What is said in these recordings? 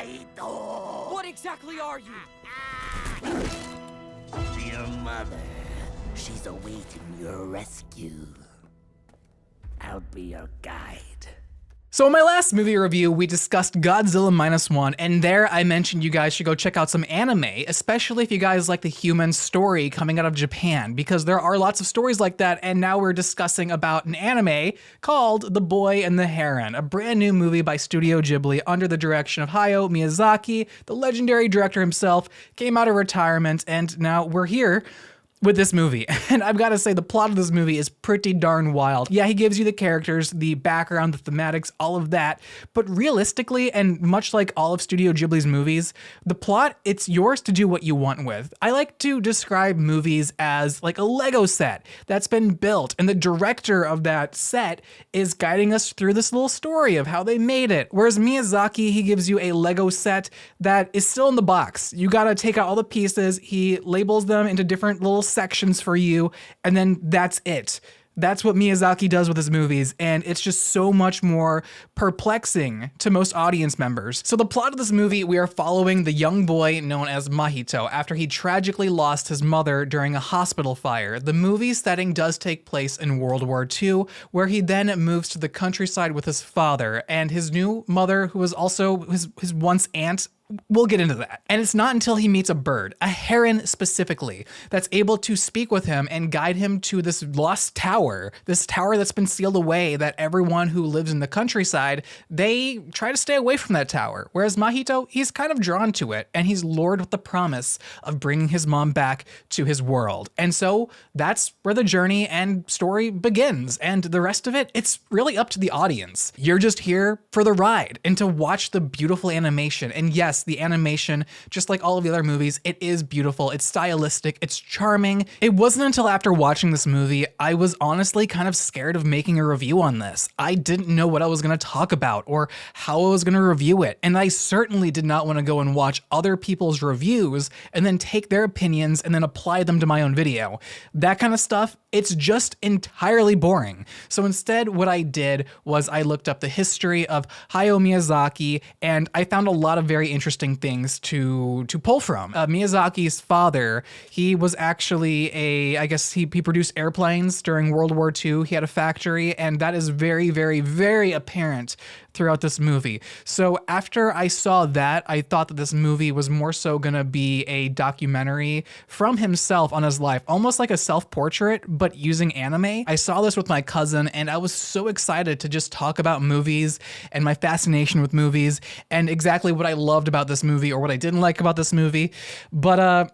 Mahito! What exactly are you? Your mother. She's awaiting your rescue. I'll be your guide. So in my last movie review, we discussed Godzilla -1, and there I mentioned you guys should go check out some anime, especially if you guys like the human story coming out of Japan, because there are lots of stories like that, and now we're discussing about an anime called The Boy and the Heron, a brand new movie by Studio Ghibli under the direction of Hayao Miyazaki, the legendary director himself, came out of retirement, and now we're here with this movie. And I've got to say, the plot of this movie is pretty darn wild. Yeah, he gives you the characters, the background, the thematics, all of that. But realistically, and much like all of Studio Ghibli's movies, the plot, it's yours to do what you want with. I like to describe movies as like a Lego set that's been built, and the director of that set is guiding us through this little story of how they made it. Whereas Miyazaki, he gives you a Lego set that is still in the box. You gotta take out all the pieces, he labels them into different little sections for you, and then that's it. That's what Miyazaki does with his movies, and it's just so much more perplexing to most audience members. So the plot of this movie, we are following the young boy known as Mahito after he tragically lost his mother during a hospital fire. The movie's setting does take place in World War II, where he then moves to the countryside with his father and his new mother, who was also his once aunt. We'll get into that. And it's not until he meets a bird, a heron specifically, that's able to speak with him and guide him to this lost tower, this tower that's been sealed away, that everyone who lives in the countryside, they try to stay away from that tower. Whereas Mahito, he's kind of drawn to it, and he's lured with the promise of bringing his mom back to his world. And so that's where the journey and story begins. And the rest of it, it's really up to the audience. You're just here for the ride and to watch the beautiful animation. And yes, the animation, just like all of the other movies, it is beautiful, it's stylistic, it's charming. It wasn't until after watching this movie, I was honestly kind of scared of making a review on this. I didn't know what I was gonna talk about or how I was gonna review it, and I certainly did not wanna go and watch other people's reviews and then take their opinions and then apply them to my own video. That kind of stuff, it's just entirely boring. So instead, what I did was I looked up the history of Hayao Miyazaki, and I found a lot of very interesting things to pull from. Miyazaki's father, he was actually I guess he produced airplanes during World War II. He had a factory, and that is very, very, very apparent throughout this movie. So after I saw that, I thought that this movie was more so gonna be a documentary from himself on his life, almost like a self-portrait, but using anime. I saw this with my cousin, and I was so excited to just talk about movies and my fascination with movies and exactly what I loved about this movie or what I didn't like about this movie. But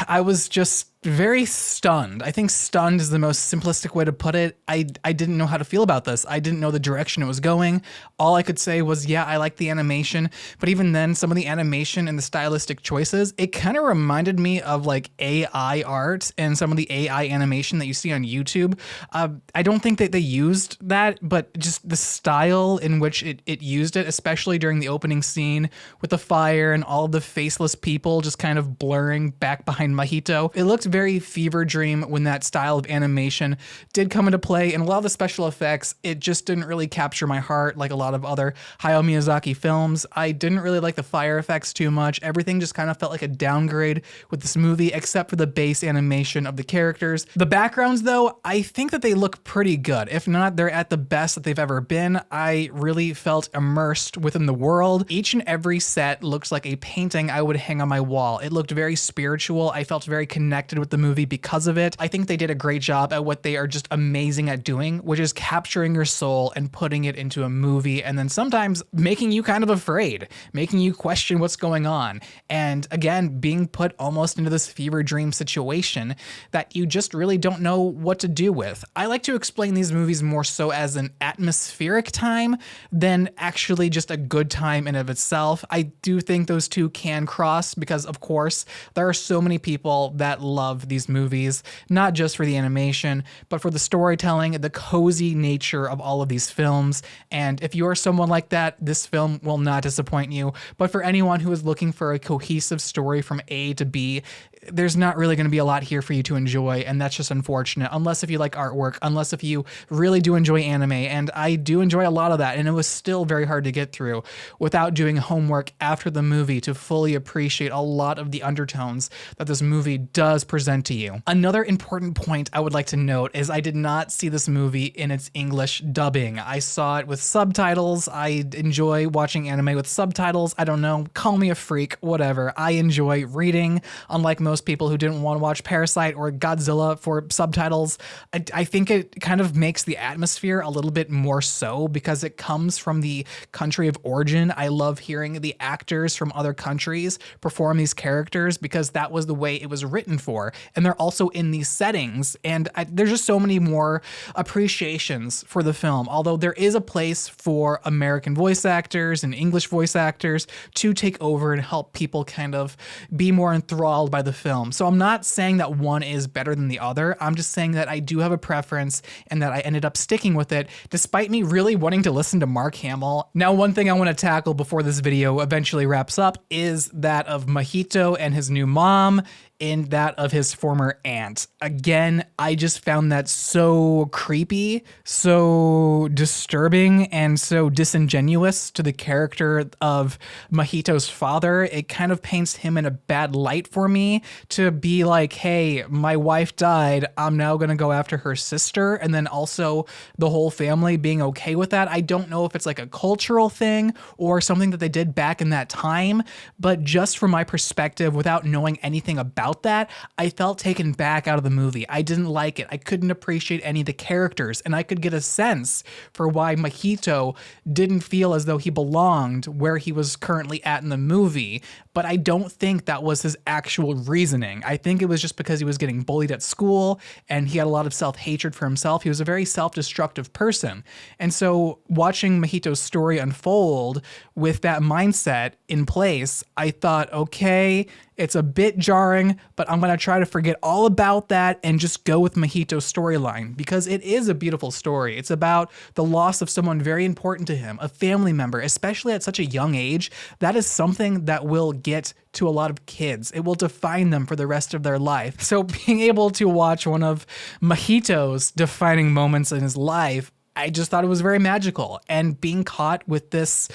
I was just very stunned. I think stunned is the most simplistic way to put it. I didn't know how to feel about this. I didn't know the direction it was going. All I could say was, yeah, I like the animation, but even then, some of the animation and the stylistic choices, it kind of reminded me of like AI art and some of the AI animation that you see on YouTube. I don't think that they used that, but just the style in which it used it, especially during the opening scene with the fire and all of the faceless people just kind of blurring back behind Mahito. It looked very fever dream when that style of animation did come into play, and a lot of the special effects, it just didn't really capture my heart like a lot of other Hayao Miyazaki films. I didn't really like the fire effects too much. Everything just kind of felt like a downgrade with this movie, except for the base animation of the characters. The backgrounds, though, I think that they look pretty good. If not, they're at the best that they've ever been. I really felt immersed within the world. Each and every set looks like a painting I would hang on my wall. It looked very spiritual. I felt very connected with the movie because of it. I think they did a great job at what they are just amazing at doing, which is capturing your soul and putting it into a movie, and then sometimes making you kind of afraid, making you question what's going on. And again, being put almost into this fever dream situation that you just really don't know what to do with. I like to explain these movies more so as an atmospheric time than actually just a good time in of itself. I do think those two can cross because, of course, there are so many people that love love these movies, not just for the animation, but for the storytelling, the cozy nature of all of these films. And if you are someone like that, this film will not disappoint you. But for anyone who is looking for a cohesive story from A to B, there's not really going to be a lot here for you to enjoy, and that's just unfortunate, unless if you like artwork, unless if you really do enjoy anime, and I do enjoy a lot of that, and it was still very hard to get through without doing homework after the movie to fully appreciate a lot of the undertones that this movie does present to you. Another important point I would like to note is I did not see this movie in its English dubbing. I saw it with subtitles. I enjoy watching anime with subtitles. I don't know, call me a freak, whatever. I enjoy reading, unlike most people who didn't want to watch Parasite or Godzilla for subtitles. I think it kind of makes the atmosphere a little bit more so because it comes from the country of origin. I love hearing the actors from other countries perform these characters because that was the way it was written for. And they're also in these settings. And there's just so many more appreciations for the film. Although there is a place for American voice actors and English voice actors to take over and help people kind of be more enthralled by the film. So I'm not saying that one is better than the other. I'm just saying that I do have a preference and that I ended up sticking with it despite me really wanting to listen to Mark Hamill. Now, one thing I want to tackle before this video eventually wraps up is that of Mahito and his new mom in that of his former aunt. Again, I just found that so creepy, so disturbing, and so disingenuous to the character of Mahito's father. It kind of paints him in a bad light for me to be like, hey, my wife died, I'm now gonna go after her sister, and then also the whole family being okay with that. I don't know if it's like a cultural thing or something that they did back in that time, but just from my perspective, without knowing anything about that, I felt taken back out of the movie. I didn't like it. I couldn't appreciate any of the characters, and I could get a sense for why Mahito didn't feel as though he belonged where he was currently at in the movie, but I don't think that was his actual reasoning. I think it was just because he was getting bullied at school and he had a lot of self-hatred for himself. He was a very self-destructive person. And so watching Mahito's story unfold with that mindset in place, I thought, okay, it's a bit jarring, but I'm going to try to forget all about that and just go with Mahito's storyline because it is a beautiful story. It's about the loss of someone very important to him, a family member, especially at such a young age. That is something that will get to a lot of kids. It will define them for the rest of their life. So being able to watch one of Mahito's defining moments in his life, I just thought it was very magical, and being caught with this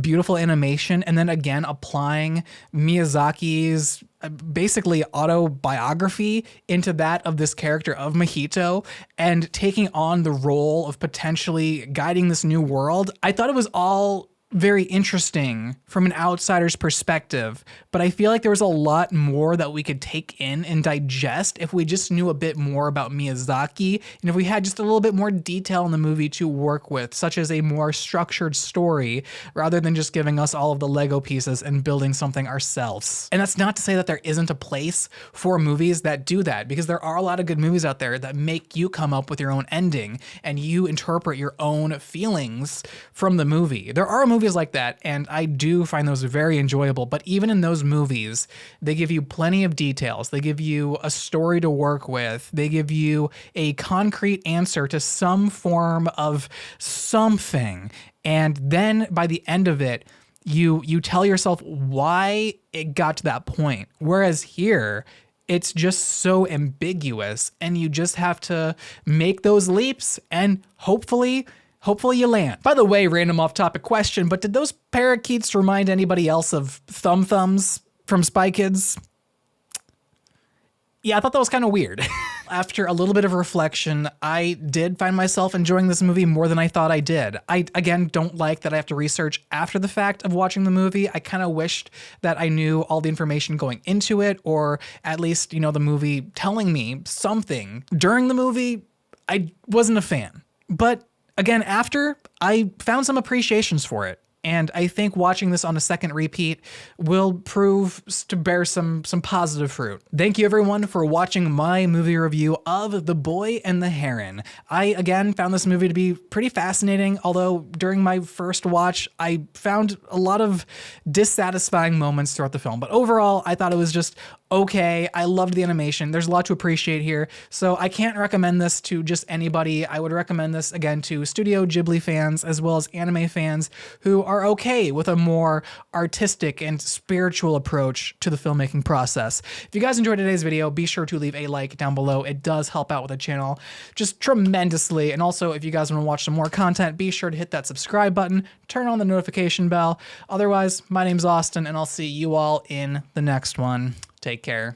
beautiful animation and then again applying Miyazaki's basically autobiography into that of this character of Mahito and taking on the role of potentially guiding this new world. I thought it was all very interesting from an outsider's perspective, but I feel like there was a lot more that we could take in and digest if we just knew a bit more about Miyazaki and if we had just a little bit more detail in the movie to work with, such as a more structured story rather than just giving us all of the Lego pieces and building something ourselves. And that's not to say that there isn't a place for movies that do that, because there are a lot of good movies out there that make you come up with your own ending and you interpret your own feelings from the movie. There are movies like that, and I do find those very enjoyable, but even in those movies, they give you plenty of details. They give you a story to work with. They give you a concrete answer to some form of something. And then by the end of it, you tell yourself why it got to that point. Whereas here, it's just so ambiguous, and you just have to make those leaps and hopefully you land. By the way, random off-topic question, but did those parakeets remind anybody else of Thumbs from Spy Kids? Yeah, I thought that was kind of weird. After a little bit of reflection, I did find myself enjoying this movie more than I thought I did. I, again, don't like that I have to research after the fact of watching the movie. I kind of wished that I knew all the information going into it, or at least, the movie telling me something. During the movie, I wasn't a fan. But again, after, I found some appreciations for it. And I think watching this on a second repeat will prove to bear some positive fruit. Thank you everyone for watching my movie review of The Boy and the Heron. I, again, found this movie to be pretty fascinating, although during my first watch, I found a lot of dissatisfying moments throughout the film. But overall, I thought it was just okay. I loved the animation. There's a lot to appreciate here. So I can't recommend this to just anybody. I would recommend this, again, to Studio Ghibli fans as well as anime fans who are okay with a more artistic and spiritual approach to the filmmaking process. If you guys enjoyed today's video, be sure to leave a like down below. It does help out with the channel just tremendously. And also, if you guys want to watch some more content, be sure to hit that subscribe button, turn on the notification bell. Otherwise, my name's Austin, and I'll see you all in the next one. Take care.